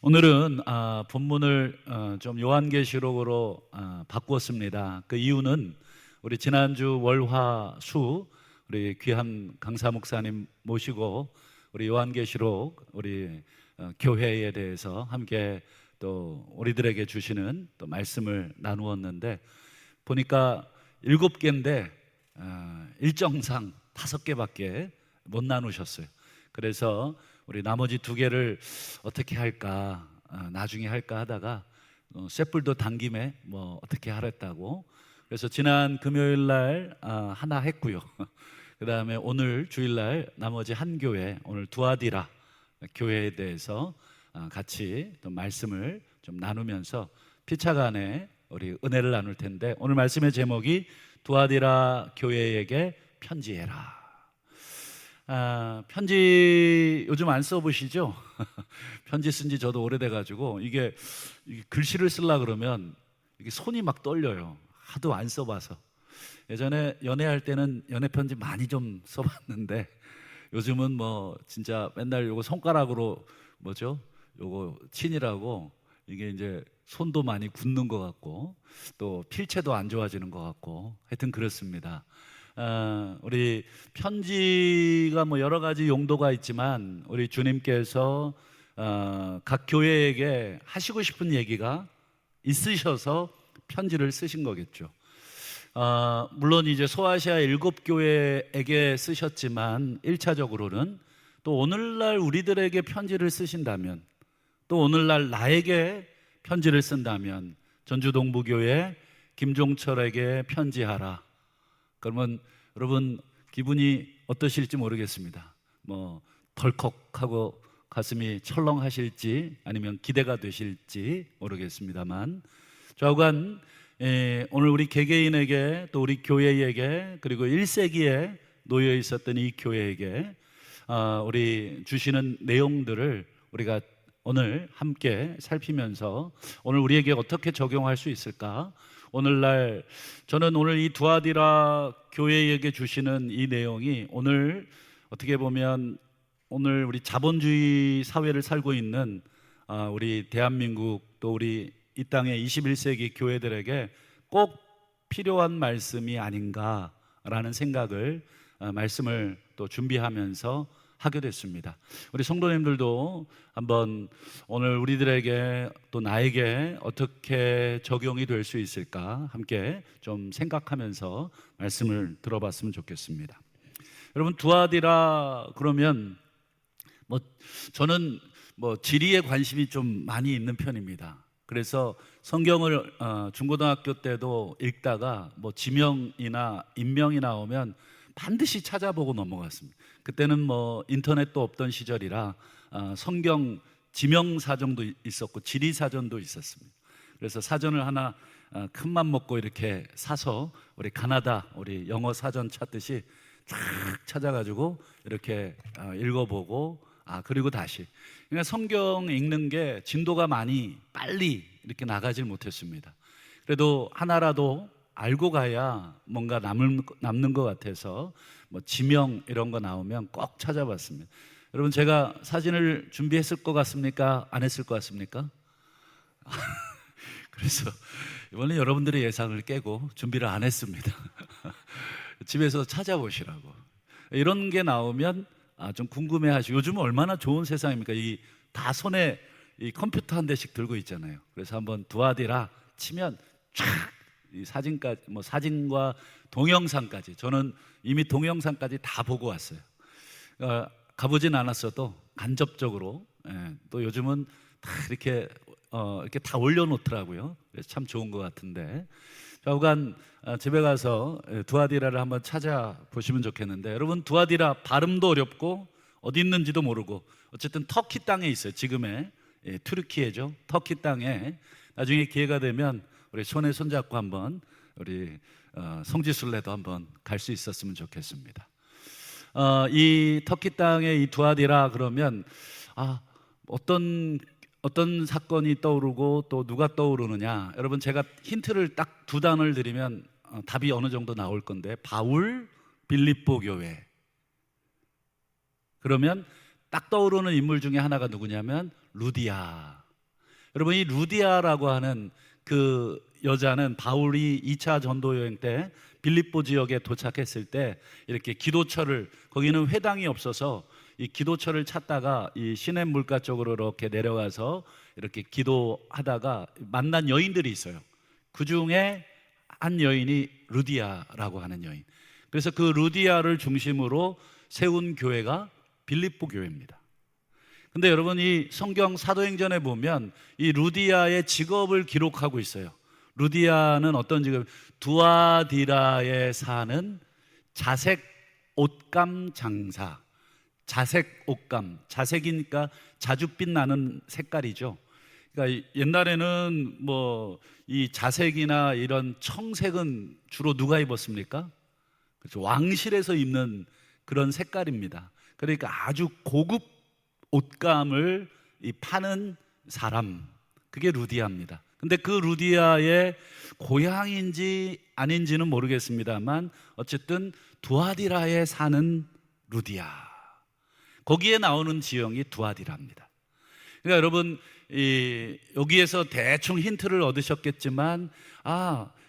오늘은 본문을 좀 요한계시록으로 바꾸었습니다. 그 이유는 우리 지난주 월화수 우리 귀한 강사 목사님 모시고 우리 요한계시록 우리 교회에 대해서 함께 또 우리들에게 주시는 또 말씀을 나누었는데 보니까 7개인데 일정상 5개밖에 못 나누셨어요. 그래서 우리 나머지 2개를 어떻게 할까 나중에 할까 하다가 쇳불도 당김에 뭐 어떻게 하랬다고 그래서 지난 금요일 날 하나 했고요. 그 다음에 오늘 주일날 나머지 한 교회 오늘 두아디라 교회에 대해서 같이 또 말씀을 좀 나누면서 피차간에 우리 은혜를 나눌 텐데 오늘 말씀의 제목이 두아디라 교회에게 편지해라. 편지 요즘 안 써보시죠? 편지 쓴 지 저도 오래돼가지고 이게 글씨를 쓰려고 그러면 이게 손이 막 떨려요. 하도 안 써봐서. 예전에 연애할 때는 연애 편지 많이 좀 써봤는데 요즘은 뭐 진짜 맨날 요거 손가락으로 뭐죠? 요거 친이라고 이게 이제 손도 많이 굳는 것 같고 또 필체도 안 좋아지는 것 같고 하여튼 그렇습니다. 우리 편지가 뭐 여러 가지 용도가 있지만 우리 주님께서 각 교회에게 하시고 싶은 얘기가 있으셔서 편지를 쓰신 거겠죠. 물론 이제 소아시아 7교회에게 쓰셨지만 1차적으로는 또 오늘날 우리들에게 편지를 쓰신다면 또 오늘날 나에게 편지를 쓴다면 전주동부교회 김종철에게 편지하라. 그러면 여러분 기분이 어떠실지 모르겠습니다. 뭐 덜컥하고 가슴이 철렁하실지 아니면 기대가 되실지 모르겠습니다만 좌우간 오늘 우리 개개인에게 또 우리 교회에게 그리고 1세기에 놓여 있었던 이 교회에게 우리 주시는 내용들을 우리가 오늘 함께 살피면서 오늘 우리에게 어떻게 적용할 수 있을까? 오늘날 저는 오늘 이 두아디라 교회에게 주시는 이 내용이 오늘 어떻게 보면 오늘 우리 자본주의 사회를 살고 있는 우리 대한민국 또 우리 이 땅의 21세기 교회들에게 꼭 필요한 말씀이 아닌가라는 생각을 말씀을 또 준비하면서 하게 됐습니다. 우리 성도님들도 한번 오늘 우리들에게 또 나에게 어떻게 적용이 될 수 있을까 함께 좀 생각하면서 말씀을 들어봤으면 좋겠습니다. 여러분 두아디라 그러면 뭐 저는 뭐 지리에 관심이 좀 많이 있는 편입니다. 그래서 성경을 중고등학교 때도 읽다가 뭐 지명이나 인명이 나오면 반드시 찾아보고 넘어갔습니다. 그때는 뭐 인터넷도 없던 시절이라 성경 지명사전도 있었고 지리사전도 있었습니다. 그래서 사전을 하나 큰맘 먹고 이렇게 사서 우리 가나다 우리 영어 사전 찾듯이 쫙 찾아가지고 이렇게 읽어보고 그리고 다시 그러니까 성경 읽는 게 진도가 많이 빨리 이렇게 나가질 못했습니다. 그래도 하나라도 알고 가야 뭔가 남는 것 같아서 뭐 지명 이런 거 나오면 꼭 찾아봤습니다. 여러분 제가 사진을 준비했을 것 같습니까? 안 했을 것 같습니까? 그래서 이번에 여러분들의 예상을 깨고 준비를 안 했습니다. 집에서 찾아보시라고. 이런 게 나오면 좀 궁금해하시고 요즘은 얼마나 좋은 세상입니까? 이 다 손에 이 컴퓨터 한 대씩 들고 있잖아요. 그래서 한번 두아디라 치면 쫙 이 사진까지 뭐 사진과 동영상까지 저는 이미 동영상까지 다 보고 왔어요. 가보진 않았어도 간접적으로 또 요즘은 다 이렇게 다 올려놓더라고요. 그래서 참 좋은 것 같은데 좌우간 집에 가서 두아디라를 한번 찾아보시면 좋겠는데 여러분 두아디라 발음도 어렵고 어디 있는지도 모르고 어쨌든 터키 땅에 있어요. 지금의 튀르키예죠. 터키 땅에 나중에 기회가 되면 우리 손에 손잡고 한번 우리 성지순례도 한번 갈 수 있었으면 좋겠습니다. 이 터키 땅의 이 두아디라 그러면 어떤 사건이 떠오르고 또 누가 떠오르느냐 여러분 제가 힌트를 딱 2단어를 드리면 답이 어느 정도 나올 건데 바울 빌립보 교회 그러면 딱 떠오르는 인물 중에 하나가 누구냐면 루디아 여러분, 이 루디아라고 하는 그 여자는 바울이 2차 전도 여행 때 빌립보 지역에 도착했을 때 이렇게 기도처를, 거기는 회당이 없어서 이 기도처를 찾다가 이 시냇 물가 쪽으로 이렇게 내려가서 이렇게 기도하다가 만난 여인들이 있어요. 그 중에 한 여인이 루디아라고 하는 여인. 그래서 그 루디아를 중심으로 세운 교회가 빌립보 교회입니다. 근데 여러분, 이 성경 사도행전에 보면 이 루디아의 직업을 기록하고 있어요. 루디아는 어떤 직업? 두아디라에 사는 자색 옷감 장사. 자색 옷감, 자색이니까 자줏빛 나는 색깔이죠. 그러니까 옛날에는 뭐 이 자색이나 이런 청색은 주로 누가 입었습니까? 그렇죠. 왕실에서 입는 그런 색깔입니다. 그러니까 아주 고급 옷감을 파는 사람, 그게 루디아입니다. 근데 그 루디아의 고향인지 아닌지는 모르겠습니다만 어쨌든 두아디라에 사는 루디아, 거기에 나오는 지형이 두아디라입니다. 그러니까 여러분, 여기에서 대충 힌트를 얻으셨겠지만,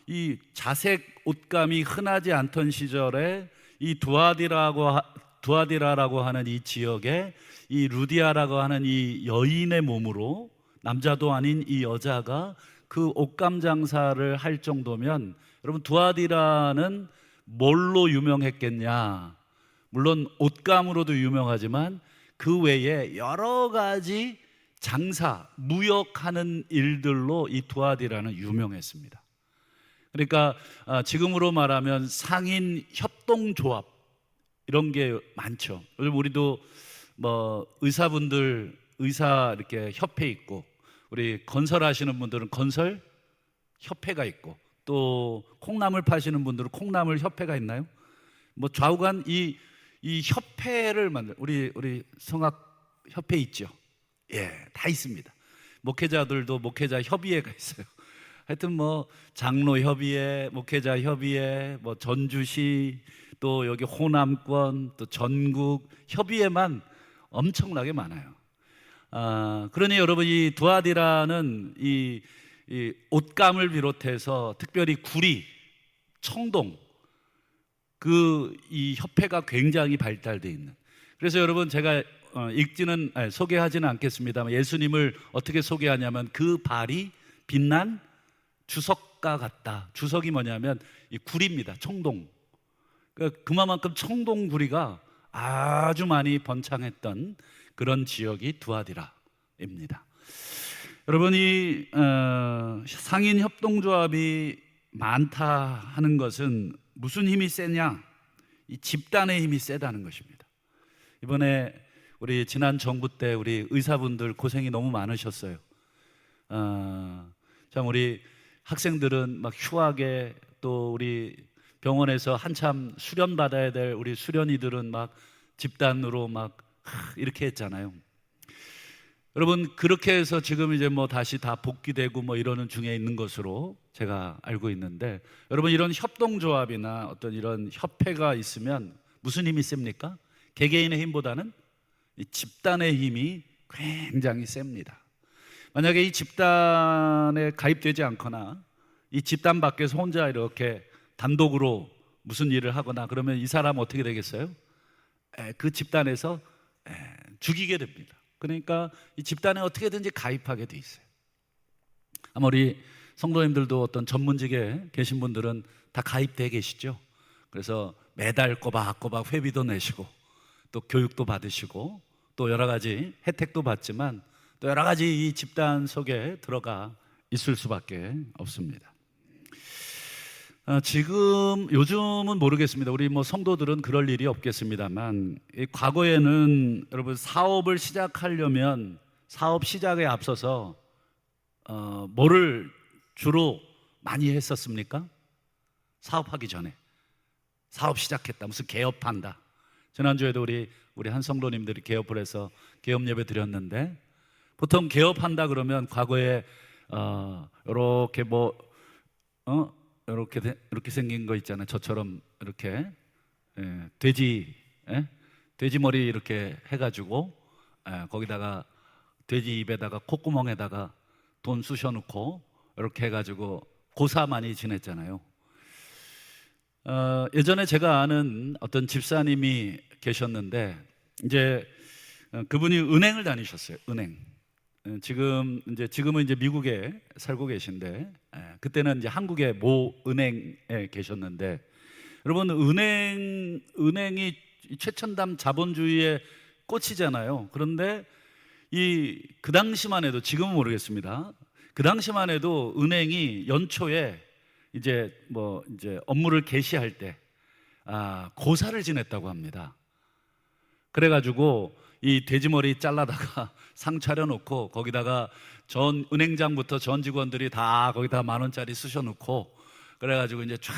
이 자색 옷감이 흔하지 않던 시절에 이 두아디라라고 하는 이 지역에 이 루디아라고 하는 이 여인의 몸으로, 남자도 아닌 이 여자가 그 옷감 장사를 할 정도면, 여러분, 두아디라는 뭘로 유명했겠냐? 물론 옷감으로도 유명하지만 그 외에 여러 가지 장사, 무역하는 일들로 이 두아디라는 유명했습니다. 그러니까 지금으로 말하면 상인 협동조합, 이런 게 많죠. 요즘 우리도 뭐 의사분들 의사 이렇게 협회 있고, 우리 건설하시는 분들은 건설 협회가 있고, 또 콩나물 파시는 분들은 콩나물 협회가 있나요? 뭐 좌우간 이 협회를 만들, 우리 성악 협회 있죠. 예, 다 있습니다. 목회자들도 목회자 협의회가 있어요. 하여튼 뭐 장로 협의회, 목회자 협의회, 뭐 전주시, 또 여기 호남권, 또 전국 협의회만 엄청나게 많아요. 그러니 여러분, 이 두아디라는 이 옷감을 비롯해서 특별히 구리, 청동, 이 협회가 굉장히 발달되어 있는. 그래서 여러분, 제가 소개하지는 않겠습니다만, 예수님을 어떻게 소개하냐면 그 발이 빛난 주석과 같다. 주석이 뭐냐면 이 구리입니다. 청동. 그만큼 청동 구리가 아주 많이 번창했던 그런 지역이 두아디라입니다. 여러분, 이 상인 협동조합이 많다 하는 것은 무슨 힘이 세냐? 이 집단의 힘이 세다는 것입니다. 이번에 우리 지난 정부 때 우리 의사분들 고생이 너무 많으셨어요. 참 우리 학생들은 막 휴학에, 또 우리 병원에서 한참 수련 받아야 될 우리 수련이들은 막 집단으로 막 이렇게 했잖아요. 여러분, 그렇게 해서 지금 이제 뭐 다시 다 복귀되고 뭐 이러는 중에 있는 것으로 제가 알고 있는데, 여러분, 이런 협동조합이나 어떤 이런 협회가 있으면 무슨 힘이 셉니까? 개개인의 힘보다는 이 집단의 힘이 굉장히 셉니다. 만약에 이 집단에 가입되지 않거나 이 집단 밖에서 혼자 이렇게 단독으로 무슨 일을 하거나 그러면 이 사람 어떻게 되겠어요? 그 집단에서 죽이게 됩니다. 그러니까 이 집단에 어떻게든지 가입하게 돼 있어요. 아마 우리 성도님들도 어떤 전문직에 계신 분들은 다 가입되어 계시죠. 그래서 매달 꼬박꼬박 회비도 내시고, 또 교육도 받으시고, 또 여러 가지 혜택도 받지만, 또 여러 가지 이 집단 속에 들어가 있을 수밖에 없습니다. 요즘은 모르겠습니다. 우리 뭐 성도들은 그럴 일이 없겠습니다만, 과거에는 여러분, 사업을 시작하려면 사업 시작에 앞서서 뭐를 주로 많이 했었습니까? 사업하기 전에 사업 시작했다, 무슨 개업한다. 지난주에도 우리 한 성도님들이 개업을 해서 개업 예배 드렸는데, 보통 개업한다 그러면 과거에 이렇게 이렇게 생긴 거 있잖아요. 저처럼 이렇게 돼지 머리 이렇게 해가지고 거기다가 돼지 입에다가 콧구멍에다가 돈 쑤셔놓고 이렇게 해가지고 고사 많이 지냈잖아요. 예전에 제가 아는 어떤 집사님이 계셨는데 이제 그분이 은행을 다니셨어요. 은행. 지금은 이제 미국에 살고 계신데 그때는 이제 한국의 모 은행에 계셨는데, 여러분 은행이 최첨단 자본주의의 꽃이잖아요. 그런데 그 당시만 해도, 지금은 모르겠습니다. 그 당시만 해도 은행이 연초에 이제 업무를 개시할 때 고사를 지냈다고 합니다. 그래가지고 이 돼지머리 잘라다가 상 차려놓고 거기다가 전 은행장부터 전 직원들이 다 거기다 10,000원짜리 쑤셔놓고, 그래가지고 이제 쫙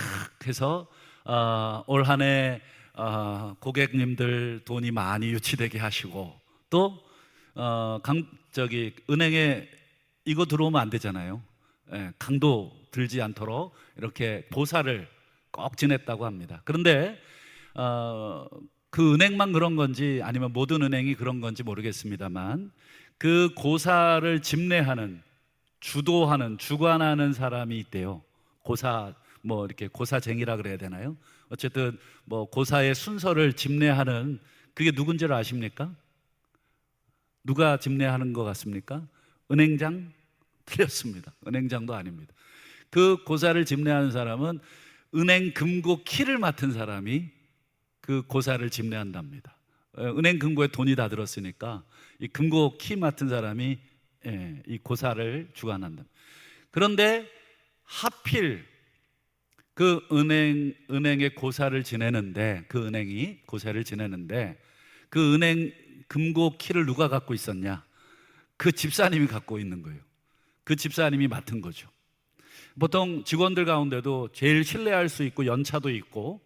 해서 올 한 해 고객님들 돈이 많이 유치되게 하시고, 또 은행에 이거 들어오면 안 되잖아요. 강도 들지 않도록 이렇게 보사를 꼭 지냈다고 합니다. 그런데 그 은행만 그런 건지 아니면 모든 은행이 그런 건지 모르겠습니다만, 그 고사를 집례하는, 주도하는, 주관하는 사람이 있대요. 이렇게 고사쟁이라 그래야 되나요? 어쨌든 고사의 순서를 집례하는, 그게 누군지를 아십니까? 누가 집례하는 것 같습니까? 은행장? 틀렸습니다. 은행장도 아닙니다. 그 고사를 집례하는 사람은 은행 금고 키를 맡은 사람이 그 고사를 집례한답니다. 은행 금고에 돈이 다 들었으니까 이 금고 키 맡은 사람이 이 고사를 주관한다. 그런데 하필 그 은행의 고사를 지내는데, 그 은행이 고사를 지내는데 그 은행 금고 키를 누가 갖고 있었냐? 그 집사님이 갖고 있는 거예요. 그 집사님이 맡은 거죠. 보통 직원들 가운데도 제일 신뢰할 수 있고 연차도 있고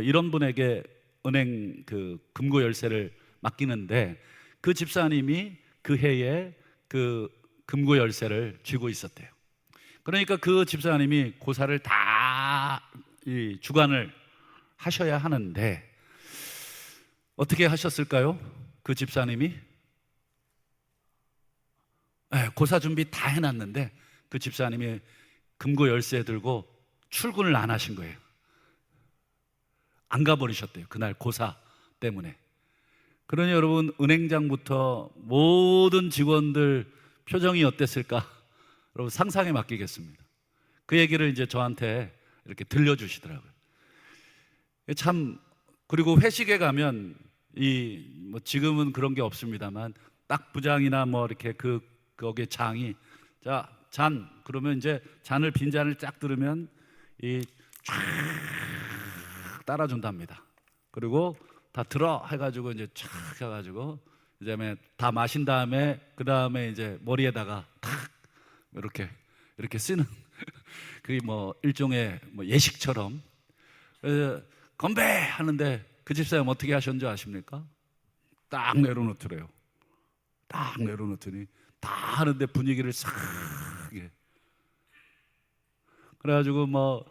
이런 분에게 은행 그 금고 열쇠를 맡기는데, 그 집사님이 그 해에 그 금고 열쇠를 쥐고 있었대요. 그러니까 그 집사님이 고사를 다 주관을 하셔야 하는데, 어떻게 하셨을까요? 그 집사님이 고사 준비 다 해놨는데 그 집사님이 금고 열쇠 들고 출근을 안 하신 거예요. 안 가버리셨대요. 그날 고사 때문에. 그러니 여러분, 은행장부터 모든 직원들 표정이 어땠을까? 여러분 상상에 맡기겠습니다. 그 얘기를 이제 저한테 이렇게 들려주시더라고요. 참, 그리고 회식에 가면 지금은 그런 게 없습니다만, 딱 부장이나 이렇게 거기에 장이 잔 그러면 이제 빈잔을 쫙 들으면 쫙 따라준답니다. 그리고 다 들어 해가지고 이제 쫙 해가지고 이제 다 마신 다음에 그 다음에 이제 머리에다가 탁 이렇게 쓰는 그게 일종의 예식처럼 건배 하는데, 그 집사님 어떻게 하셨는지 아십니까? 딱 내려놓더래요. 딱 내려놓더니 다 하는데 분위기를 싹 그래가지고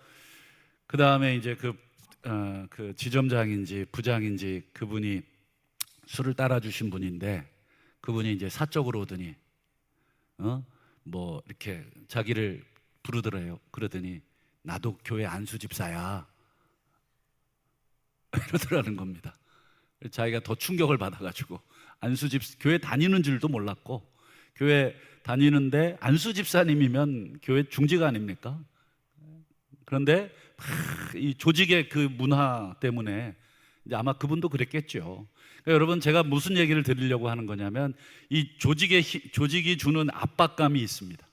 그 다음에 이제 그 지점장인지 부장인지 그분이 술을 따라주신 분인데, 그분이 이제 사적으로 오더니 이렇게 자기를 부르더래요. 그러더니 나도 교회 안수 집사야 이러더라는 겁니다. 자기가 더 충격을 받아가지고 교회 다니는 줄도 몰랐고, 교회 다니는데 안수 집사님이면 교회 중직 아닙니까? 그런데 이 조직의 그 문화 때문에 이제 아마 그분도 그랬겠죠. 그러니까 여러분, 제가 무슨 얘기를 드리려고 하는 거냐면, 이 조직이 주는 압박감이 있습니다.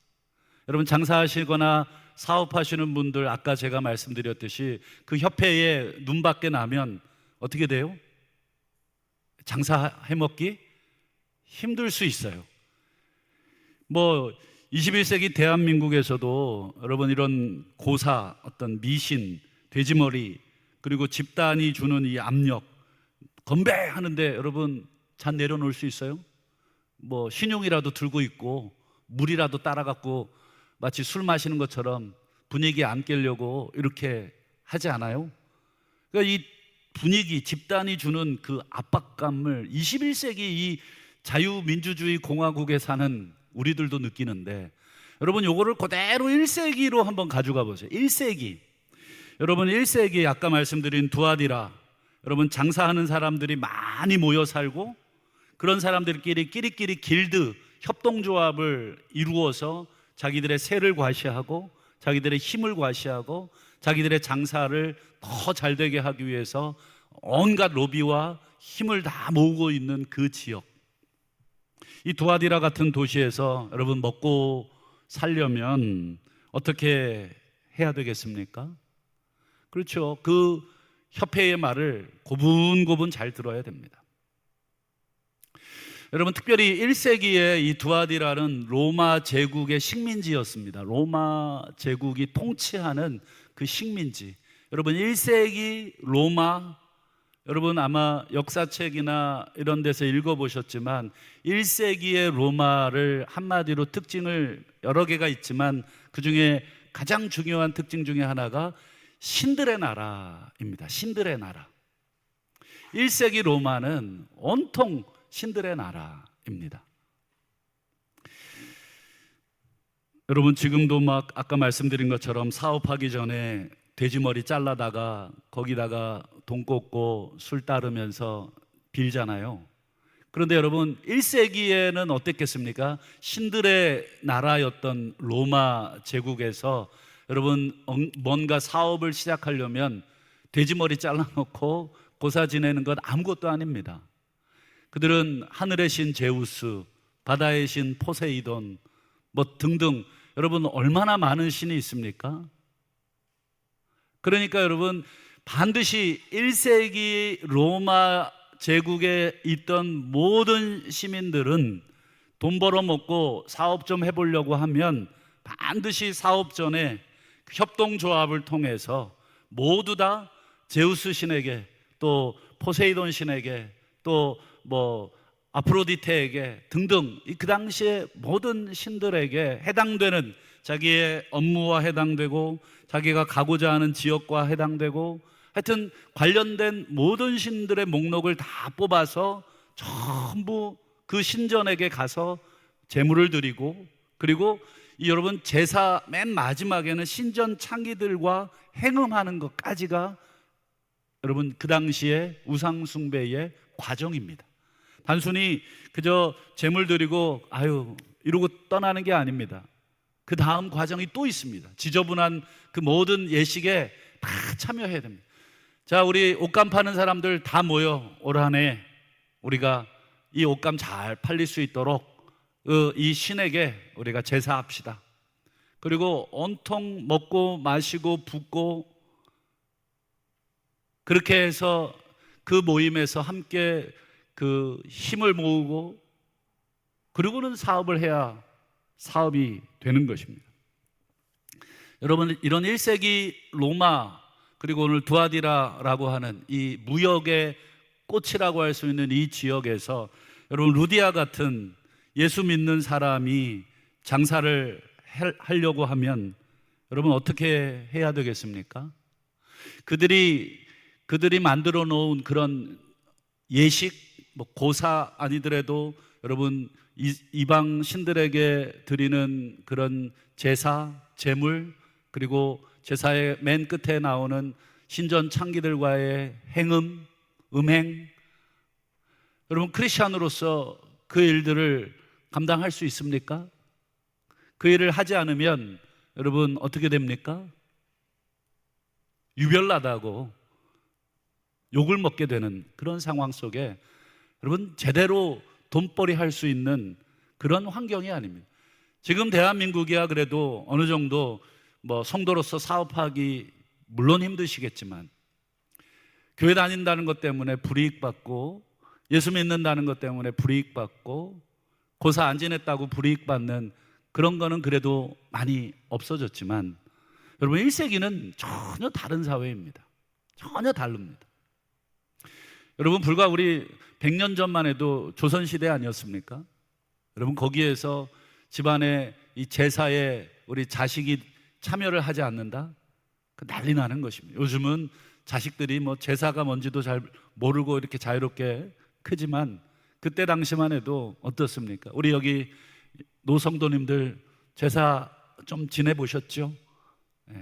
여러분, 장사하시거나 사업하시는 분들, 아까 제가 말씀드렸듯이 그 협회에 눈밖에 나면 어떻게 돼요? 장사해 먹기 힘들 수 있어요. 21세기 대한민국에서도 여러분, 이런 고사, 어떤 미신, 돼지머리, 그리고 집단이 주는 이 압력, 건배하는데 여러분 잔 내려놓을 수 있어요? 신용이라도 들고 있고 물이라도 따라갖고 마치 술 마시는 것처럼 분위기 안 깨려고 이렇게 하지 않아요? 그러니까 이 분위기, 집단이 주는 그 압박감을 21세기 이 자유민주주의 공화국에 사는 우리들도 느끼는데, 여러분 요거를 그대로 1세기로 한번 가져가 보세요. 1세기. 여러분 1세기 아까 말씀드린 두아디라, 여러분 장사하는 사람들이 많이 모여 살고 그런 사람들끼리 끼리끼리 길드, 협동조합을 이루어서 자기들의 세를 과시하고 자기들의 힘을 과시하고 자기들의 장사를 더 잘되게 하기 위해서 온갖 로비와 힘을 다 모으고 있는 그 지역, 이 두아디라 같은 도시에서 여러분 먹고 살려면 어떻게 해야 되겠습니까? 그렇죠. 그 협회의 말을 고분고분 잘 들어야 됩니다. 여러분 특별히 1세기에 이 두아디라는 로마 제국의 식민지였습니다. 로마 제국이 통치하는 그 식민지. 여러분 1세기 로마, 여러분 아마 역사책이나 이런 데서 읽어보셨지만 1세기의 로마를 한마디로 특징을 여러 개가 있지만 그 중에 가장 중요한 특징 중에 하나가 신들의 나라입니다. 신들의 나라. 1세기 로마는 온통 신들의 나라입니다. 여러분 지금도 막 아까 말씀드린 것처럼 사업하기 전에 돼지머리 잘라다가 거기다가 돈 꽂고 술 따르면서 빌잖아요. 그런데 여러분 1세기에는 어땠겠습니까? 신들의 나라였던 로마 제국에서 여러분 뭔가 사업을 시작하려면 돼지머리 잘라놓고 고사 지내는 건 아무것도 아닙니다. 그들은 하늘의 신 제우스, 바다의 신 포세이돈 뭐 등등, 여러분 얼마나 많은 신이 있습니까? 그러니까 여러분 반드시 1세기 로마 제국에 있던 모든 시민들은 돈 벌어먹고 사업 좀 해보려고 하면 반드시 사업 전에 협동조합을 통해서 모두 다 제우스 신에게, 또 포세이돈 신에게, 또 뭐 아프로디테에게 등등 그 당시에 모든 신들에게 해당되는, 자기의 업무와 해당되고 자기가 가고자 하는 지역과 해당되고 하여튼 관련된 모든 신들의 목록을 다 뽑아서 전부 그 신전에게 가서 제물을 드리고, 그리고 이 여러분 제사 맨 마지막에는 신전 창기들과 행음하는 것까지가 여러분 그 당시에 우상 숭배의 과정입니다. 단순히 그저 제물 드리고 아유 이러고 떠나는 게 아닙니다. 그 다음 과정이 또 있습니다. 지저분한 그 모든 예식에 다 참여해야 됩니다. 자, 우리 옷감 파는 사람들 다 모여 올 한 해 우리가 이 옷감 잘 팔릴 수 있도록 이 신에게 우리가 제사합시다. 그리고 온통 먹고 마시고 붓고 그렇게 해서 그 모임에서 함께 그 힘을 모으고 그리고는 사업을 해야 사업이 되는 것입니다. 여러분 이런 1세기 로마, 그리고 오늘 두아디라라고 하는 이 무역의 꽃이라고 할 수 있는 이 지역에서 여러분 루디아 같은 예수 믿는 사람이 장사를 하려고 하면 여러분 어떻게 해야 되겠습니까? 그들이 만들어 놓은 그런 예식, 뭐 고사 아니더라도 여러분 이방 신들에게 드리는 그런 제사, 제물, 그리고 제사의 맨 끝에 나오는 신전 창기들과의 행음, 음행, 여러분 크리스찬으로서 그 일들을 감당할 수 있습니까? 그 일을 하지 않으면 여러분 어떻게 됩니까? 유별나다고 욕을 먹게 되는 그런 상황 속에 여러분 제대로 돈벌이 할 수 있는 그런 환경이 아닙니다. 지금 대한민국이야 그래도 어느 정도 뭐 성도로서 사업하기 물론 힘드시겠지만 교회 다닌다는 것 때문에 불이익받고 예수 믿는다는 것 때문에 불이익받고 고사 안 지냈다고 불이익받는 그런 거는 그래도 많이 없어졌지만 여러분 1세기는 전혀 다른 사회입니다. 전혀 다릅니다. 여러분 불과 우리 100년 전만 해도 조선시대 아니었습니까? 여러분 거기에서 집안에 이 제사에 우리 자식이 참여를 하지 않는다? 난리 나는 것입니다. 요즘은 자식들이 뭐 제사가 뭔지도 잘 모르고 이렇게 자유롭게 크지만 그때 당시만 해도 어떻습니까? 우리 여기 노성도님들 제사 좀 지내보셨죠?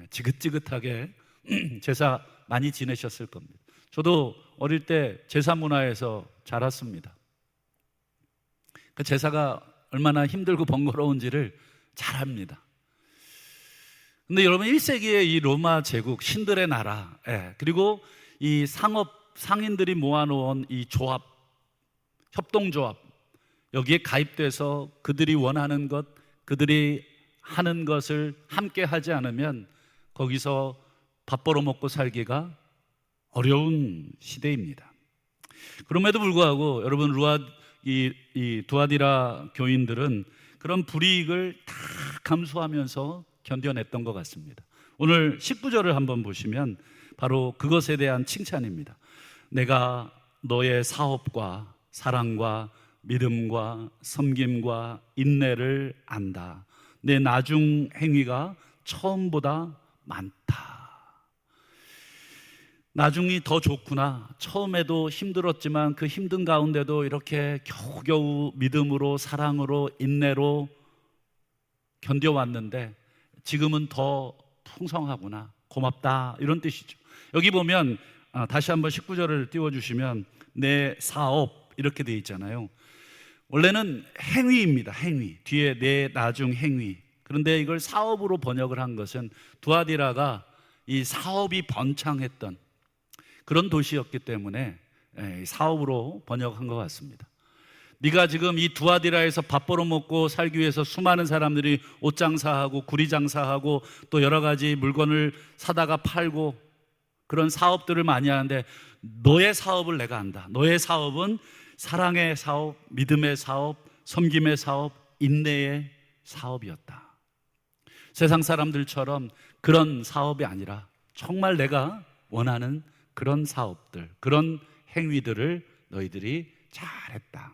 지긋지긋하게 제사 많이 지내셨을 겁니다. 저도 어릴 때 제사 문화에서 자랐습니다. 그 제사가 얼마나 힘들고 번거로운지를 잘 압니다. 근데 여러분, 1세기의 이 로마 제국, 신들의 나라, 그리고 이 상인들이 모아놓은 이 조합, 협동조합, 여기에 가입돼서 그들이 원하는 것, 그들이 하는 것을 함께 하지 않으면 거기서 밥 벌어먹고 살기가 어려운 시대입니다. 그럼에도 불구하고 여러분, 이 두아디라 교인들은 그런 불이익을 다 감수하면서 견뎌냈던 것 같습니다. 오늘 19절을 한번 보시면 바로 그것에 대한 칭찬입니다. 내가 너의 사업과 사랑과 믿음과 섬김과 인내를 안다. 내 나중 행위가 처음보다 많다. 나중이 더 좋구나. 처음에도 힘들었지만 그 힘든 가운데도 이렇게 겨우겨우 믿음으로, 사랑으로, 인내로 견뎌왔는데 지금은 더 풍성하구나. 고맙다. 이런 뜻이죠. 여기 보면 다시 한번 19절을 띄워주시면 내 사업 이렇게 되어 있잖아요. 원래는 행위입니다. 행위. 뒤에 내 나중 행위. 그런데 이걸 사업으로 번역을 한 것은 두아디라가 이 사업이 번창했던 그런 도시였기 때문에 사업으로 번역한 것 같습니다. 네가 지금 이 두아디라에서 밥 벌어먹고 살기 위해서 수많은 사람들이 옷 장사하고 구리 장사하고 또 여러 가지 물건을 사다가 팔고 그런 사업들을 많이 하는데 너의 사업을 내가 안다. 너의 사업은 사랑의 사업, 믿음의 사업, 섬김의 사업, 인내의 사업이었다. 세상 사람들처럼 그런 사업이 아니라 정말 내가 원하는 그런 사업들, 그런 행위들을 너희들이 잘했다.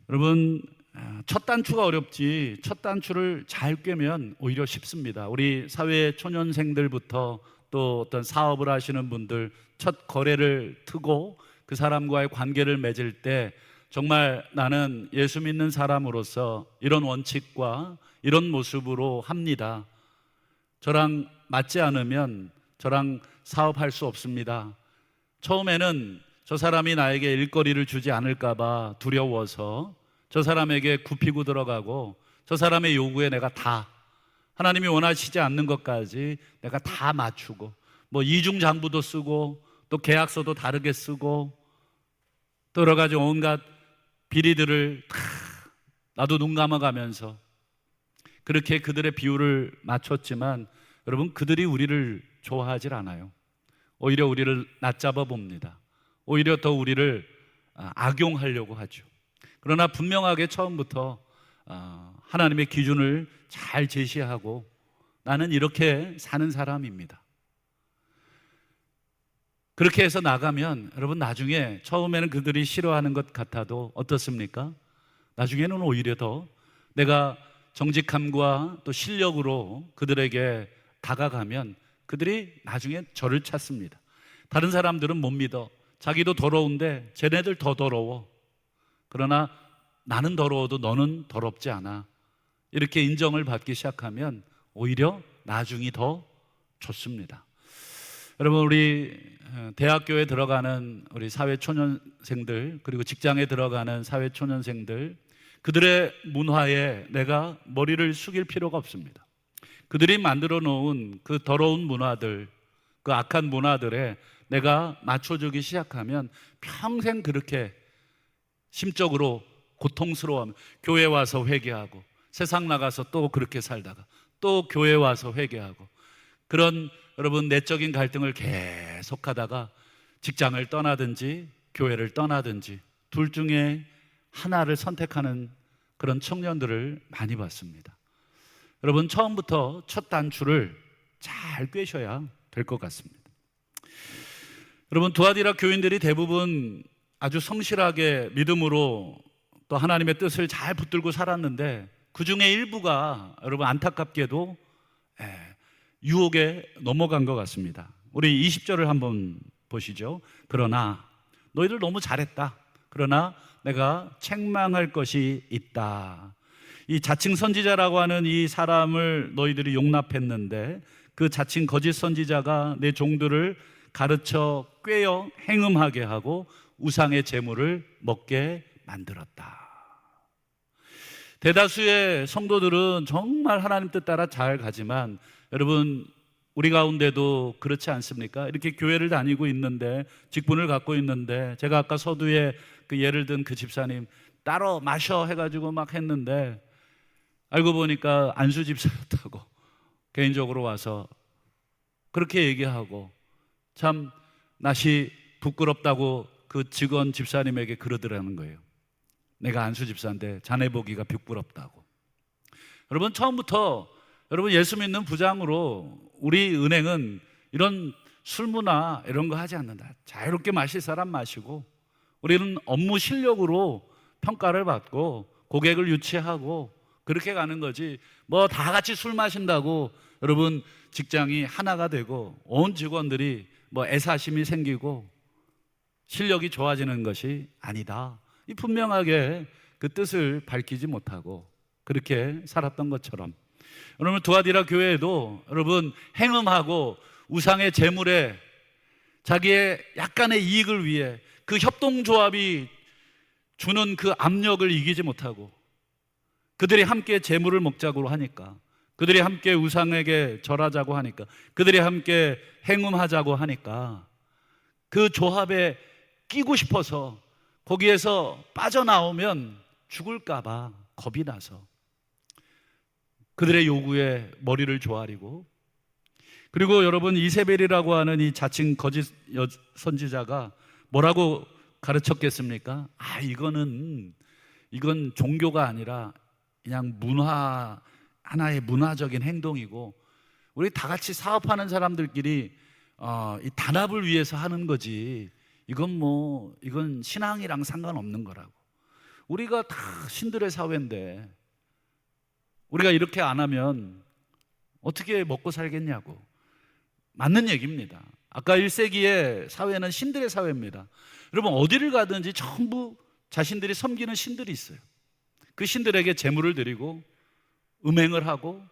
여러분, 첫 단추가 어렵지 첫 단추를 잘 꿰면 오히려 쉽습니다. 우리 사회 초년생들부터 또 어떤 사업을 하시는 분들 첫 거래를 트고 그 사람과의 관계를 맺을 때 정말 나는 예수 믿는 사람으로서 이런 원칙과 이런 모습으로 합니다. 저랑 맞지 않으면 저랑 사업할 수 없습니다. 처음에는 저 사람이 나에게 일거리를 주지 않을까 봐 두려워서 저 사람에게 굽히고 들어가고 저 사람의 요구에 내가 다 하나님이 원하시지 않는 것까지 내가 다 맞추고 뭐 이중장부도 쓰고 또 계약서도 다르게 쓰고 또 여러 가지 온갖 비리들을 다 나도 눈 감아가면서 그렇게 그들의 비율을 맞췄지만 여러분, 그들이 우리를 좋아하질 않아요. 오히려 우리를 낮잡아 봅니다. 오히려 더 우리를 악용하려고 하죠. 그러나 분명하게 처음부터 하나님의 기준을 잘 제시하고 나는 이렇게 사는 사람입니다. 그렇게 해서 나가면 여러분, 나중에 처음에는 그들이 싫어하는 것 같아도 어떻습니까? 나중에는 오히려 더 내가 정직함과 또 실력으로 그들에게 다가가면 그들이 나중에 저를 찾습니다. 다른 사람들은 못 믿어. 자기도 더러운데 쟤네들 더 더러워. 그러나 나는 더러워도 너는 더럽지 않아. 이렇게 인정을 받기 시작하면 오히려 나중이 더 좋습니다. 여러분, 우리 대학교에 들어가는 우리 사회초년생들, 그리고 직장에 들어가는 사회초년생들, 그들의 문화에 내가 머리를 숙일 필요가 없습니다. 그들이 만들어 놓은 그 더러운 문화들, 그 악한 문화들에 내가 맞춰주기 시작하면 평생 그렇게 심적으로 고통스러워하면 교회 와서 회개하고 세상 나가서 또 그렇게 살다가 또 교회 와서 회개하고 그런 여러분 내적인 갈등을 계속하다가 직장을 떠나든지 교회를 떠나든지 둘 중에 하나를 선택하는 그런 청년들을 많이 봤습니다. 여러분, 처음부터 첫 단추를 잘 꿰셔야 될 것 같습니다. 여러분, 두아디라 교인들이 대부분 아주 성실하게 믿음으로 또 하나님의 뜻을 잘 붙들고 살았는데 그 중에 일부가 여러분 안타깝게도 유혹에 넘어간 것 같습니다. 우리 20절을 한번 보시죠. 그러나 너희들 너무 잘했다. 그러나 내가 책망할 것이 있다. 이 자칭 선지자라고 하는 이 사람을 너희들이 용납했는데 그 자칭 거짓 선지자가 내 종들을 가르쳐 꾀어 행음하게 하고 우상의 제물을 먹게 만들었다. 대다수의 성도들은 정말 하나님 뜻 따라 잘 가지만 여러분, 우리 가운데도 그렇지 않습니까? 이렇게 교회를 다니고 있는데, 직분을 갖고 있는데, 제가 아까 서두에 그 예를 든 그 집사님 따로 마셔 해가지고 막 했는데 알고 보니까 안수 집사였다고 개인적으로 와서 그렇게 얘기하고, 참 낯이 부끄럽다고 그 직원 집사님에게 그러더라는 거예요. 내가 안수 집사인데 자네 보기가 부끄럽다고. 여러분, 처음부터 여러분 예수 믿는 부장으로 우리 은행은 이런 술 문화 이런 거 하지 않는다. 자유롭게 마실 사람 마시고, 우리는 업무 실력으로 평가를 받고 고객을 유치하고 그렇게 가는 거지, 뭐 다 같이 술 마신다고 여러분 직장이 하나가 되고 온 직원들이 뭐 애사심이 생기고 실력이 좋아지는 것이 아니다. 이 분명하게 그 뜻을 밝히지 못하고 그렇게 살았던 것처럼, 여러분 두아디라 교회에도 여러분 행음하고 우상의 제물에 자기의 약간의 이익을 위해 그 협동조합이 주는 그 압력을 이기지 못하고 그들이 함께 제물을 먹자고 하니까, 그들이 함께 우상에게 절하자고 하니까, 그들이 함께 행음하자고 하니까 그 조합에 끼고 싶어서 거기에서 빠져나오면 죽을까 봐 겁이 나서 그들의 요구에 머리를 조아리고, 그리고 여러분 이세벨이라고 하는 이 자칭 거짓 선지자가 뭐라고 가르쳤겠습니까? 이건 종교가 아니라 그냥 하나의 문화적인 행동이고, 우리 다 같이 사업하는 사람들끼리 이 단합을 위해서 하는 거지, 이건 신앙이랑 상관없는 거라고. 우리가 다 신들의 사회인데 우리가 이렇게 안 하면 어떻게 먹고 살겠냐고. 맞는 얘기입니다. 아까 1세기의 사회는 신들의 사회입니다. 여러분, 어디를 가든지 전부 자신들이 섬기는 신들이 있어요. 그 신들에게 제물을 드리고 음행을 하고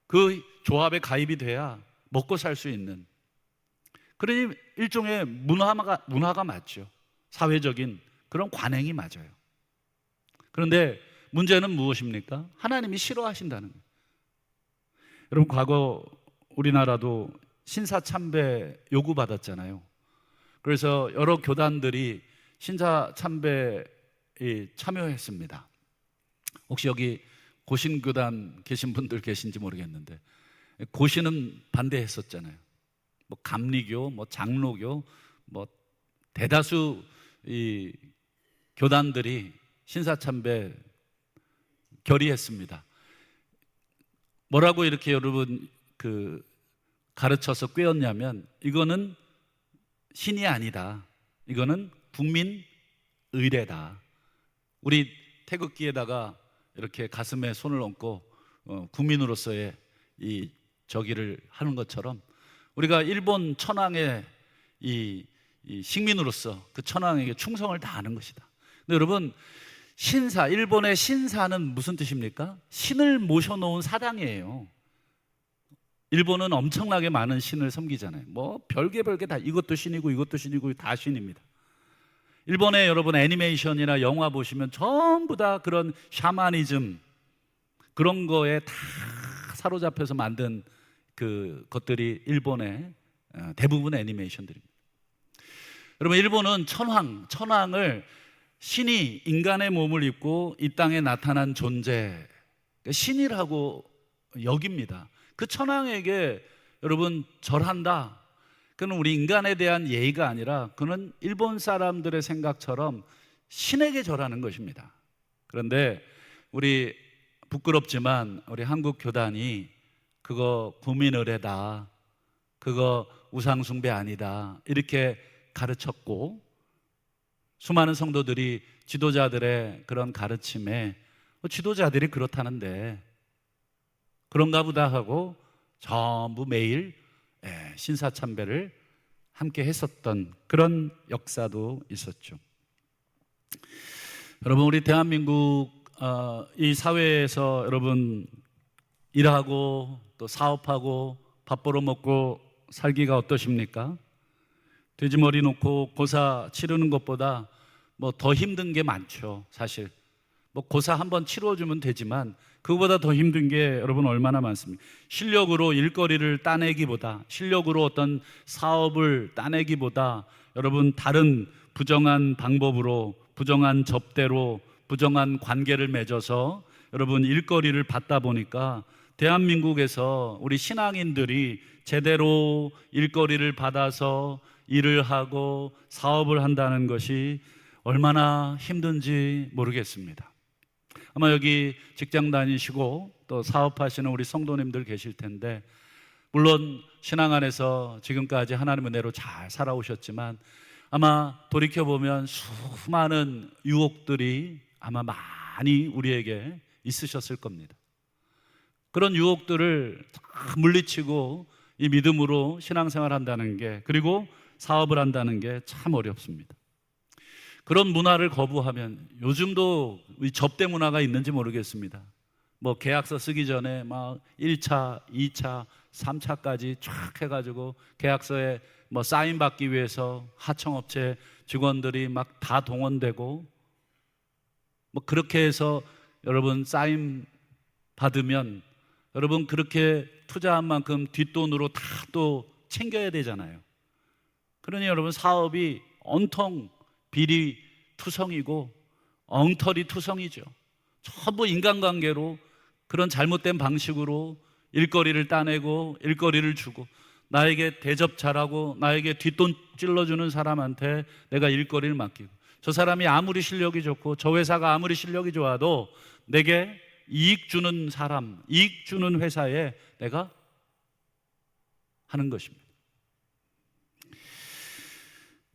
그 조합에 가입이 돼야 먹고 살 수 있는, 그러니 일종의 문화가 맞죠. 사회적인 그런 관행이 맞아요. 그런데 문제는 무엇입니까? 하나님이 싫어하신다는 거예요. 여러분, 과거 우리나라도 신사참배 요구받았잖아요. 그래서 여러 교단들이 신사참배에 참여했습니다. 혹시 여기 고신교단 계신 분들 계신지 모르겠는데, 고신은 반대했었잖아요. 뭐 감리교, 뭐 장로교, 뭐 대다수 이 교단들이 신사참배 결의했습니다. 뭐라고 이렇게 여러분 가르쳐서 꿰었냐면, 이거는 신이 아니다, 이거는 국민 의례다. 우리 태극기에다가 이렇게 가슴에 손을 얹고 국민으로서의 이 저기를 하는 것처럼 우리가 일본 천황의 이 식민으로서 그 천황에게 충성을 다하는 것이다. 근데 여러분, 일본의 신사는 무슨 뜻입니까? 신을 모셔놓은 사당이에요. 일본은 엄청나게 많은 신을 섬기잖아요. 뭐 별게 다, 이것도 신이고 이것도 신이고 다 신입니다. 일본의 여러분 애니메이션이나 영화 보시면 전부 다 그런 샤머니즘, 그런 거에 다 사로잡혀서 만든 그 것들이 일본의 대부분 애니메이션들입니다. 여러분, 일본은 천황을 신이 인간의 몸을 입고 이 땅에 나타난 존재, 신이라고 여깁니다. 그 천황에게 여러분 절한다, 그는 우리 인간에 대한 예의가 아니라 그는 일본 사람들의 생각처럼 신에게 절하는 것입니다. 그런데 우리 부끄럽지만 우리 한국 교단이 그거 국민의례다, 그거 우상숭배 아니다, 이렇게 가르쳤고, 수많은 성도들이 지도자들의 그런 가르침에 지도자들이 그렇다는데 그런가 보다 하고 전부 매일 신사참배를 함께 했었던 그런 역사도 있었죠. 여러분, 우리 대한민국 이 사회에서 여러분 일하고 또 사업하고 밥 벌어 먹고 살기가 어떠십니까? 돼지머리 놓고 고사 치르는 것보다 뭐 더 힘든 게 많죠. 사실 뭐 고사 한번 치러주면 되지만 그거보다 더 힘든 게 여러분 얼마나 많습니까? 실력으로 일거리를 따내기보다, 실력으로 어떤 사업을 따내기보다 여러분 다른 부정한 방법으로, 부정한 접대로, 부정한 관계를 맺어서 여러분 일거리를 받다 보니까 대한민국에서 우리 신앙인들이 제대로 일거리를 받아서 일을 하고 사업을 한다는 것이 얼마나 힘든지 모르겠습니다. 아마 여기 직장 다니시고 또 사업하시는 우리 성도님들 계실 텐데, 물론 신앙 안에서 지금까지 하나님의 은혜로 잘 살아오셨지만 아마 돌이켜보면 수많은 유혹들이 아마 많이 우리에게 있으셨을 겁니다. 그런 유혹들을 다 물리치고 이 믿음으로 신앙생활 한다는 게, 그리고 사업을 한다는 게 참 어렵습니다. 그런 문화를 거부하면, 요즘도 이 접대 문화가 있는지 모르겠습니다. 뭐 계약서 쓰기 전에 막 1차, 2차, 3차까지 쫙 해가지고 계약서에 뭐 사인 받기 위해서 하청업체 직원들이 막 다 동원되고, 뭐 그렇게 해서 여러분 사인 받으면 여러분 그렇게 투자한 만큼 뒷돈으로 다 또 챙겨야 되잖아요. 그러니 여러분 사업이 온통 비리 투성이고 엉터리 투성이죠. 전부 인간관계로 그런 잘못된 방식으로 일거리를 따내고 일거리를 주고, 나에게 대접 잘하고 나에게 뒷돈 찔러주는 사람한테 내가 일거리를 맡기고, 저 사람이 아무리 실력이 좋고 저 회사가 아무리 실력이 좋아도 내게 이익 주는 사람, 이익 주는 회사에 내가 하는 것입니다.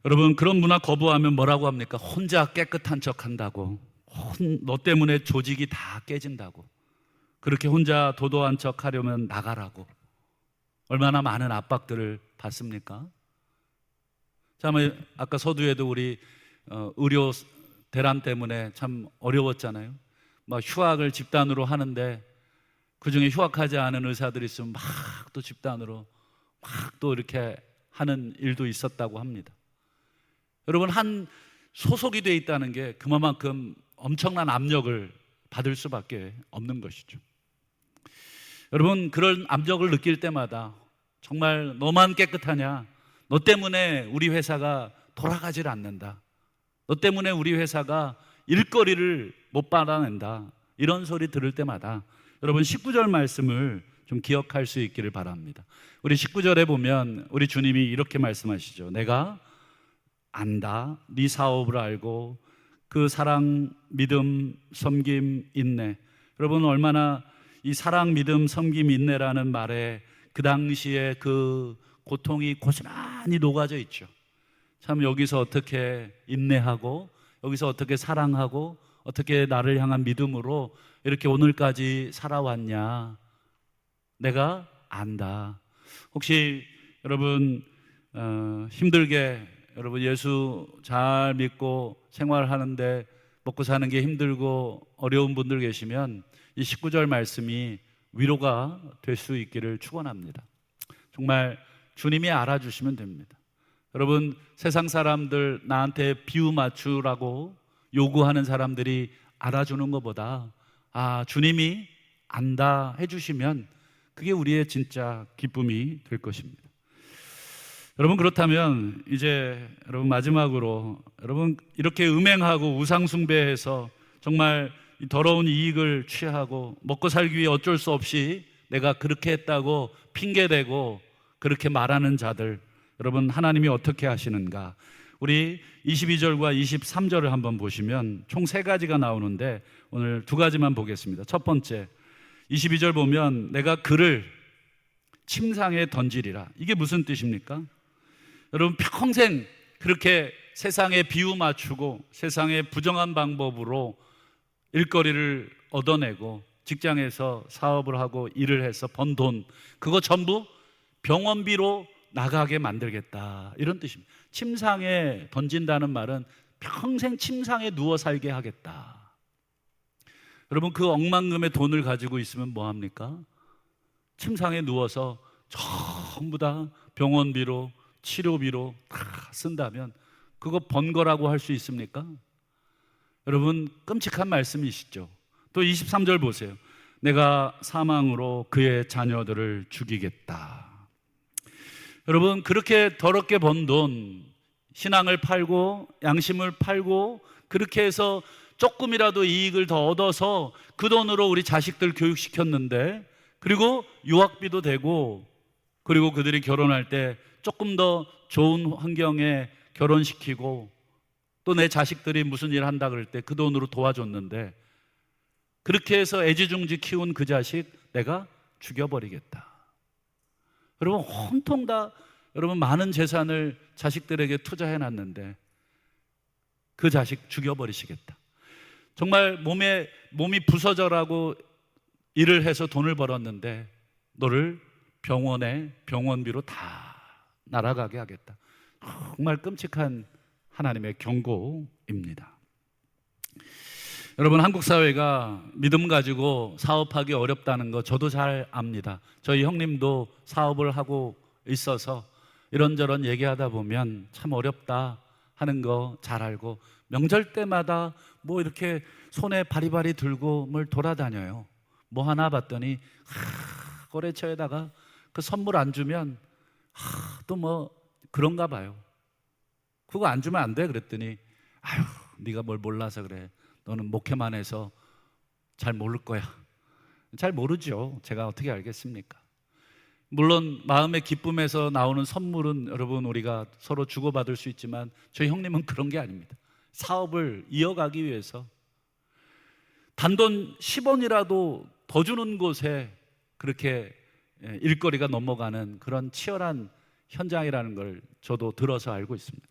여러분 그런 문화 거부하면 뭐라고 합니까? 혼자 깨끗한 척 한다고, 너 때문에 조직이 다 깨진다고, 그렇게 혼자 도도한 척 하려면 나가라고, 얼마나 많은 압박들을 받습니까? 참 아까 서두에도 우리 의료 대란 때문에 참 어려웠잖아요. 막 휴학을 집단으로 하는데 그중에 휴학하지 않은 의사들이 있으면 막 또 집단으로 막 또 이렇게 하는 일도 있었다고 합니다. 여러분 한 소속이 돼 있다는 게 그만큼 엄청난 압력을 받을 수밖에 없는 것이죠. 여러분 그런 압력을 느낄 때마다 정말 너만 깨끗하냐, 너 때문에 우리 회사가 돌아가질 않는다, 너 때문에 우리 회사가 일거리를 못 받아낸다, 이런 소리 들을 때마다 여러분 19절 말씀을 좀 기억할 수 있기를 바랍니다. 우리 19절에 보면 우리 주님이 이렇게 말씀하시죠. 내가 안다, 네 사업을 알고 그 사랑, 믿음, 섬김, 인내. 여러분 얼마나 이 사랑, 믿음, 섬김, 인내라는 말에 그 당시에 그 고통이 고스란히 녹아져 있죠. 참 여기서 어떻게 인내하고, 여기서 어떻게 사랑하고, 어떻게 나를 향한 믿음으로 이렇게 오늘까지 살아왔냐, 내가 안다. 혹시 여러분 힘들게 여러분 예수 잘 믿고 생활하는데 먹고 사는 게 힘들고 어려운 분들 계시면 이 19절 말씀이 위로가 될 수 있기를 축원합니다. 정말 주님이 알아주시면 됩니다. 여러분 세상 사람들 나한테 비유 맞추라고 요구하는 사람들이 알아주는 것보다 주님이 안다 해주시면 그게 우리의 진짜 기쁨이 될 것입니다. 여러분 그렇다면 이제 여러분 마지막으로, 여러분 이렇게 음행하고 우상숭배해서 정말 더러운 이익을 취하고 먹고 살기 위해 어쩔 수 없이 내가 그렇게 했다고 핑계대고 그렇게 말하는 자들, 여러분 하나님이 어떻게 하시는가? 우리 22절과 23절을 한번 보시면 총 3가지가 나오는데 오늘 2가지만 보겠습니다. 첫 번째 22절 보면 내가 그를 침상에 던지리라. 이게 무슨 뜻입니까? 여러분 평생 그렇게 세상에 비유 맞추고 세상에 부정한 방법으로 일거리를 얻어내고 직장에서 사업을 하고 일을 해서 번 돈, 그거 전부 병원비로 나가게 만들겠다, 이런 뜻입니다. 침상에 던진다는 말은 평생 침상에 누워 살게 하겠다. 여러분, 그 억만금의 돈을 가지고 있으면 뭐합니까? 침상에 누워서 전부 다 병원비로, 치료비로 다 쓴다면 그거 번 거라고 할 수 있습니까? 여러분, 끔찍한 말씀이시죠. 또 23절 보세요. 내가 사망으로 그의 자녀들을 죽이겠다. 여러분, 그렇게 더럽게 번 돈, 신앙을 팔고 양심을 팔고 그렇게 해서 조금이라도 이익을 더 얻어서 그 돈으로 우리 자식들 교육시켰는데, 그리고 유학비도 되고, 그리고 그들이 결혼할 때 조금 더 좋은 환경에 결혼시키고, 또 내 자식들이 무슨 일 한다 그럴 때 그 돈으로 도와줬는데, 그렇게 해서 애지중지 키운 그 자식 내가 죽여버리겠다. 여러분, 온통 다 여러분 많은 재산을 자식들에게 투자해놨는데 그 자식 죽여버리시겠다. 정말 몸이 부서져라고 일을 해서 돈을 벌었는데 너를 병원에 병원비로 다 날아가게 하겠다. 정말 끔찍한 하나님의 경고입니다. 여러분, 한국 사회가 믿음 가지고 사업하기 어렵다는 거 저도 잘 압니다. 저희 형님도 사업을 하고 있어서 이런저런 얘기하다 보면 참 어렵다 하는 거 잘 알고, 명절 때마다 뭐 이렇게 손에 바리바리 들고 뭘 돌아다녀요. 뭐 하나 봤더니 거래처에다가 그 선물 안 주면 또 뭐 그런가 봐요. 그거 안 주면 안 돼 그랬더니 아유, 네가 뭘 몰라서 그래. 너는 목회만 해서 잘 모를 거야. 잘 모르죠. 제가 어떻게 알겠습니까? 물론 마음의 기쁨에서 나오는 선물은 여러분 우리가 서로 주고받을 수 있지만 저희 형님은 그런 게 아닙니다. 사업을 이어가기 위해서 단돈 10원이라도 더 주는 곳에 그렇게 일거리가 넘어가는 그런 치열한 현장이라는 걸 저도 들어서 알고 있습니다.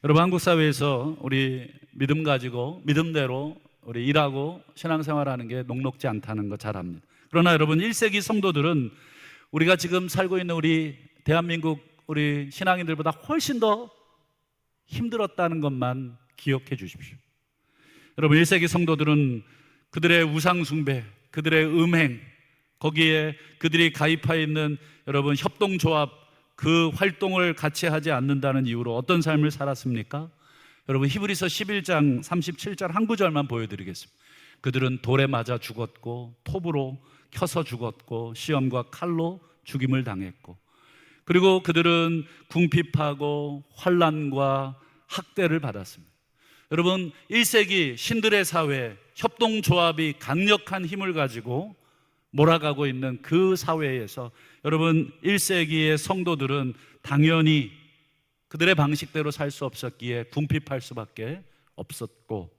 여러분, 한국 사회에서 우리 믿음 가지고 믿음대로 우리 일하고 신앙생활하는 게 녹록지 않다는 거 잘 압니다. 그러나 여러분, 1세기 성도들은 우리가 지금 살고 있는 우리 대한민국 우리 신앙인들보다 훨씬 더 힘들었다는 것만 기억해 주십시오. 여러분, 1세기 성도들은 그들의 우상 숭배, 그들의 음행, 거기에 그들이 가입하여 있는 여러분 협동조합, 그 활동을 같이 하지 않는다는 이유로 어떤 삶을 살았습니까? 여러분, 히브리서 11장 37절 한 구절만 보여드리겠습니다. 그들은 돌에 맞아 죽었고 톱으로 켜서 죽었고 시험과 칼로 죽임을 당했고, 그리고 그들은 궁핍하고 환난과 학대를 받았습니다. 여러분, 1세기 신들의 사회, 협동조합이 강력한 힘을 가지고 몰아가고 있는 그 사회에서 여러분 1세기의 성도들은 당연히 그들의 방식대로 살 수 없었기에 궁핍할 수밖에 없었고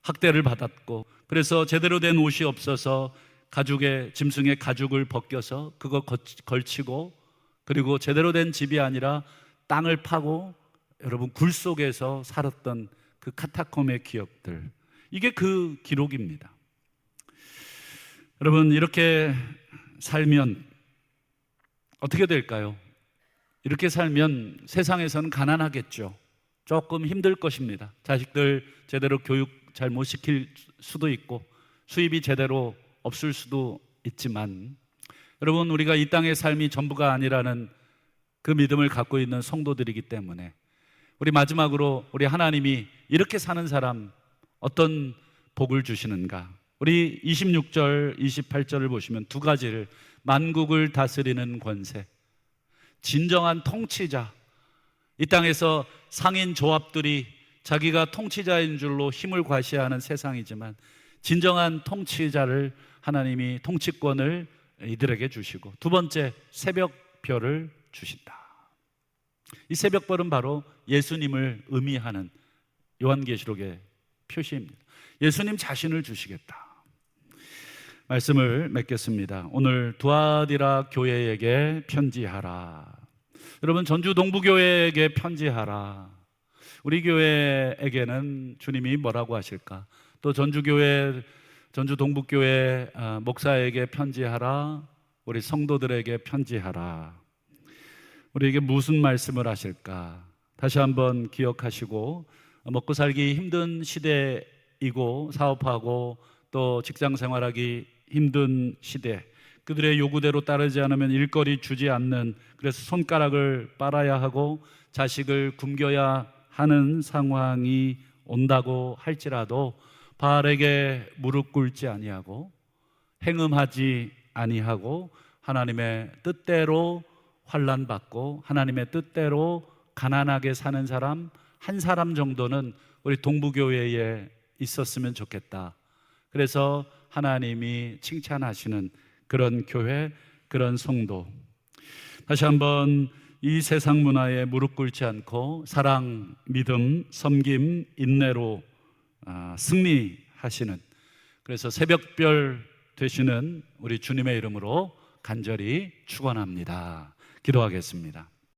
학대를 받았고, 그래서 제대로 된 옷이 없어서 가죽의 짐승의 가죽을 벗겨서 그거 걸치고, 그리고 제대로 된 집이 아니라 땅을 파고 여러분 굴 속에서 살았던 그 카타콤의 기억들, 이게 그 기록입니다. 여러분, 이렇게 살면 어떻게 될까요? 이렇게 살면 세상에서는 가난하겠죠. 조금 힘들 것입니다. 자식들 제대로 교육 잘 못 시킬 수도 있고 수입이 제대로 없을 수도 있지만, 여러분, 우리가 이 땅의 삶이 전부가 아니라는 그 믿음을 갖고 있는 성도들이기 때문에 우리 마지막으로 우리 하나님이 이렇게 사는 사람 어떤 복을 주시는가? 우리 26절 28절을 보시면 두 가지를, 만국을 다스리는 권세, 진정한 통치자, 이 땅에서 상인 조합들이 자기가 통치자인 줄로 힘을 과시하는 세상이지만 진정한 통치자를 하나님이 통치권을 이들에게 주시고, 두 번째 새벽별을 주신다. 이 새벽별은 바로 예수님을 의미하는 요한계시록의 표시입니다. 예수님 자신을 주시겠다. 말씀을 맺겠습니다. 오늘 두아디라 교회에게 편지하라. 여러분, 전주 동부교회에게 편지하라. 우리 교회에게는 주님이 뭐라고 하실까? 또 전주교회, 전주 동부교회 목사에게 편지하라. 우리 성도들에게 편지하라. 우리에게 무슨 말씀을 하실까? 다시 한번 기억하시고, 먹고 살기 힘든 시대이고 사업하고 또 직장 생활하기 힘든 시대, 그들의 요구대로 따르지 않으면 일거리 주지 않는, 그래서 손가락을 빨아야 하고 자식을 굶겨야 하는 상황이 온다고 할지라도 바알에게 무릎 꿇지 아니하고 행음하지 아니하고 하나님의 뜻대로 환난 받고 하나님의 뜻대로 가난하게 사는 사람 한 사람 정도는 우리 동부교회에 있었으면 좋겠다. 그래서 하나님이 칭찬하시는 그런 교회, 그런 성도. 다시 한번 이 세상 문화에 무릎 꿇지 않고 사랑, 믿음, 섬김, 인내로 승리하시는, 그래서 새벽별 되시는 우리 주님의 이름으로 간절히 축원합니다. 기도하겠습니다.